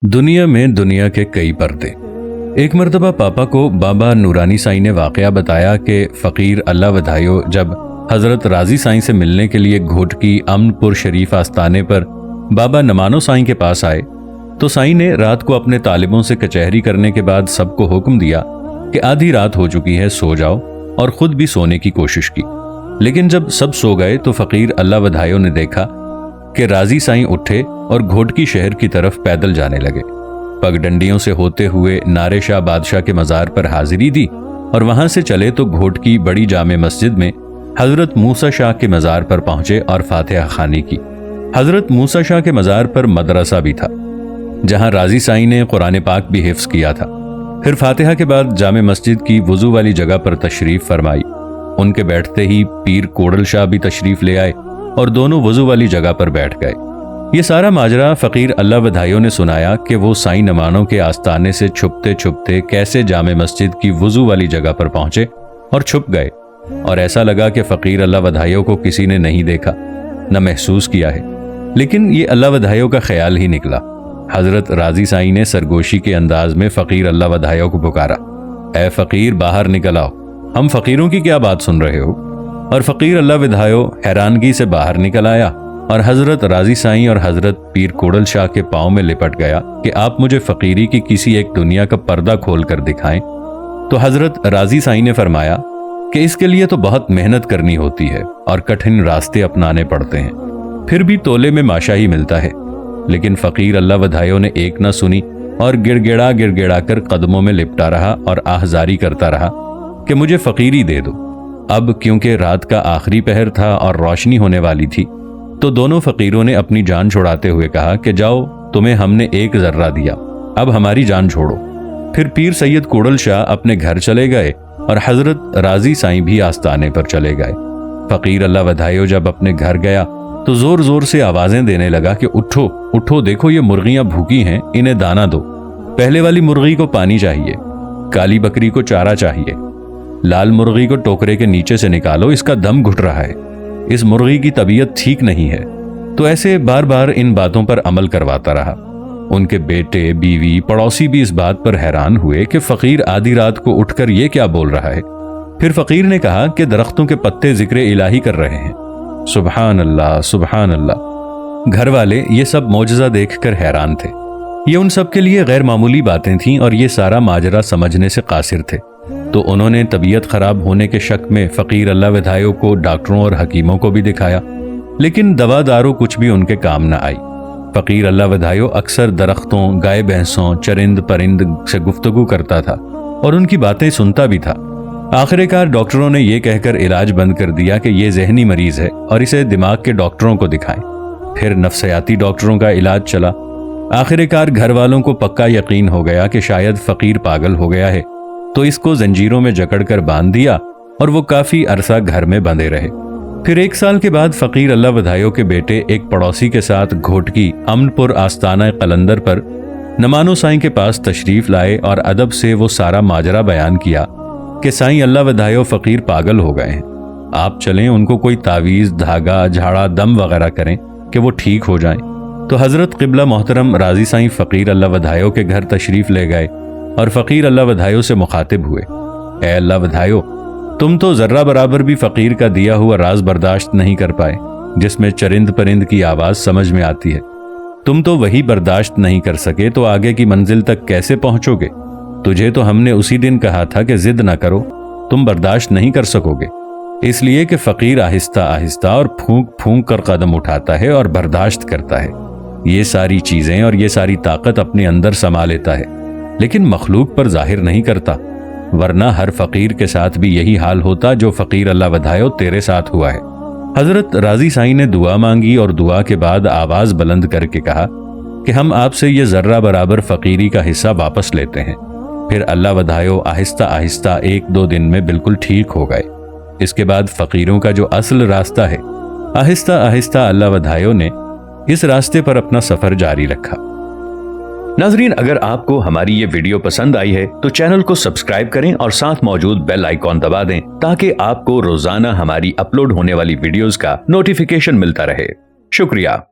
दुनिया में दुनिया के कई पर्दे। एक मर्तबा पापा को बाबा नूरानी साईं ने वाकया बताया कि फ़कीर अल्लाह वधायो जब हज़रत राजी साईं से मिलने के लिए घोटकी अमनपुर शरीफ आस्ताने पर बाबा नमानो साईं के पास आए तो साईं ने रात को अपने तालिबों से कचहरी करने के बाद सबको हुक्म दिया कि आधी रात हो चुकी है, सो जाओ, और खुद भी सोने की कोशिश की। लेकिन जब सब सो गए तो फ़कीर अल्लाह वधायो ने देखा कि राजी साईं उठे और घोटकी शहर की तरफ पैदल जाने लगे। पगडंडियों से होते हुए नारे शाह बादशाह के मज़ार पर हाजिरी दी और वहां से चले तो घोटकी बड़ी जामे मस्जिद में हज़रत मूसा शाह के मज़ार पर पहुंचे और फातिहा खानी की। हज़रत मूसा शाह के मज़ार पर मदरसा भी था जहां राजी साईं ने कुरान पाक भी हिफ्ज़ किया था। फिर फातिहा के बाद जामे मस्जिद की वुजू वाली जगह पर तशरीफ फरमाई। उनके बैठते ही पीर कोडल शाह भी तशरीफ ले आए और दोनों वुजू वाली जगह पर बैठ गए। ये सारा माजरा फ़कीर अल्लाह वधायो ने सुनाया कि वो साईं नमानों के आस्ताने से छुपते छुपते कैसे जामे मस्जिद की वुजू वाली जगह पर पहुंचे और छुप गए, और ऐसा लगा कि फ़कीर अल्लाह वधायो को किसी ने नहीं देखा न महसूस किया है। लेकिन ये अल्लाह वधायो का ख्याल ही निकला। हज़रत राजी साईं ने सरगोशी के अंदाज में फ़कीर अल्लाह वधायो को पुकारा, ऐ फ़कीर बाहर निकल आओ, हम फ़कीरों की क्या बात सुन रहे हो। और फ़कीर अल्लाह वधायो हैरानगी से बाहर निकल आया और हज़रत राजी साईं और हज़रत पीर कोडल शाह के पाँव में लिपट गया कि आप मुझे फ़कीरी की किसी एक दुनिया का पर्दा खोल कर दिखाएं। तो हज़रत राजी साईं ने फरमाया कि इसके लिए तो बहुत मेहनत करनी होती है और कठिन रास्ते अपनाने पड़ते हैं, फिर भी तोले में माशा ही मिलता है। लेकिन फ़कीर अल्लाह वधायो ने एक न सुनी और गिड़गिड़ा कर कदमों में लिपटा रहा और आहजारी करता रहा कि मुझे फ़कीरी दे दो। अब क्योंकि रात का आखिरी पहर था और रोशनी होने वाली थी तो दोनों फ़कीरों ने अपनी जान छुड़ाते हुए कहा कि जाओ, तुम्हें हमने एक ज़र्रा दिया, अब हमारी जान छोड़ो। फिर पीर सैयद कोडल शाह अपने घर चले गए और हज़रत राजी साईं भी आस्ताने पर चले गए। फ़कीर अल्लाह वधायो जब अपने घर गया तो ज़ोर ज़ोर से आवाज़ें देने लगा कि उठो उठो, देखो ये मुर्गियाँ भूखी हैं, इन्हें दाना दो। पहले वाली मुर्गी को पानी चाहिए, काली बकरी को चारा चाहिए, लाल मुर्गी को टोकरे के नीचे से निकालो, इसका दम घुट रहा है, इस मुर्गी की तबीयत ठीक नहीं है। तो ऐसे बार बार इन बातों पर अमल करवाता रहा। उनके बेटे, बीवी, पड़ोसी भी इस बात पर हैरान हुए कि फ़कीर आधी रात को उठकर ये क्या बोल रहा है। फिर फ़कीर ने कहा कि दरख्तों के पत्ते जिक्र इलाही कर रहे हैं। सुबहान अल्लाह, सुबहान अल्लाह। घर वाले ये सब मौजज़ा देखकर हैरान थे। ये उन सब के लिए गैर मामूली बातें थीं और ये सारा माजरा समझने से कासिर थे। तो उन्होंने तबीयत खराब होने के शक में फ़कीर अल्लाह वधायो को डॉक्टरों और हकीमों को भी दिखाया, लेकिन दवा दारू कुछ भी उनके काम न आई। फ़कीर अल्लाह वधायो अक्सर दरख्तों, गाय भैंसों, चरिंद परिंद से गुफ्तगू करता था और उनकी बातें सुनता भी था। आखिरकार डॉक्टरों ने यह कहकर इलाज बंद कर दिया कि यह जहनी मरीज है और इसे दिमाग के डॉक्टरों को दिखाएं। फिर नफ्सियाती डॉक्टरों का इलाज चला। आखिरकार घर वालों को पक्का यकीन हो गया कि शायद फ़कीर पागल हो गया है, तो इसको जंजीरों में जकड़कर बांध दिया और वो काफी अरसा घर में बंधे रहे। फिर 1 साल के बाद फ़कीर अल्लाह वधायो के बेटे एक पड़ोसी के साथ घोटकी अमनपुर आस्ताना कलंदर पर नमानो साईं के पास तशरीफ लाए और अदब से वो सारा माजरा बयान किया कि साईं अल्लाह वधायो फ़कीर पागल हो गए हैं, आप चलें उनको कोई तावीज़, धागा, झाड़ा, दम वगैरह करें कि वो ठीक हो जाएं। तो हज़रत क़िबला मोहतरम राजी साईं फ़कीर अल्लाह वधायो के घर तशरीफ ले गए और फ़कीर अल्लाह वधायो से मुखातिब हुए, ऐ अल्लाह वधायो, तुम तो ज़र्रा बराबर भी फ़कीर का दिया हुआ राज बर्दाश्त नहीं कर पाए जिसमें चरिंद परिंद की आवाज़ समझ में आती है। तुम तो वही बर्दाश्त नहीं कर सके तो आगे की मंजिल तक कैसे पहुंचोगे। तुझे तो हमने उसी दिन कहा था कि जिद ना करो, तुम बर्दाश्त नहीं कर सकोगे। इसलिए कि फ़कीर आहिस्ता आहिस्ता और फूंक फूंक कर कदम उठाता है और बर्दाश्त करता है। ये सारी चीज़ें और ये सारी ताकत अपने अंदर समा लेता है, लेकिन मखलूक पर जाहिर नहीं करता, वरना हर फ़कीर के साथ भी यही हाल होता जो फ़कीर अल्लाह वधायो तेरे साथ हुआ है। हज़रत राजी साईं ने दुआ मांगी और दुआ के बाद आवाज़ बुलंद करके कहा कि हम आपसे ये ज़र्रा बराबर फ़कीरी का हिस्सा वापस लेते हैं। फिर अल्लाह वधायो आहिस्ता आहिस्ता 1-2 दिन में बिल्कुल ठीक हो गए। इसके बाद फ़कीरों का जो असल रास्ता है, आहिस्ता आहिस्ता अल्लाह वधायो ने इस रास्ते पर अपना सफ़र जारी रखा। नाजरीन, अगर आपको हमारी ये वीडियो पसंद आई है तो चैनल को सब्सक्राइब करें और साथ मौजूद बेल आइकॉन दबा दें ताकि आपको रोजाना हमारी अपलोड होने वाली वीडियोस का नोटिफिकेशन मिलता रहे। शुक्रिया।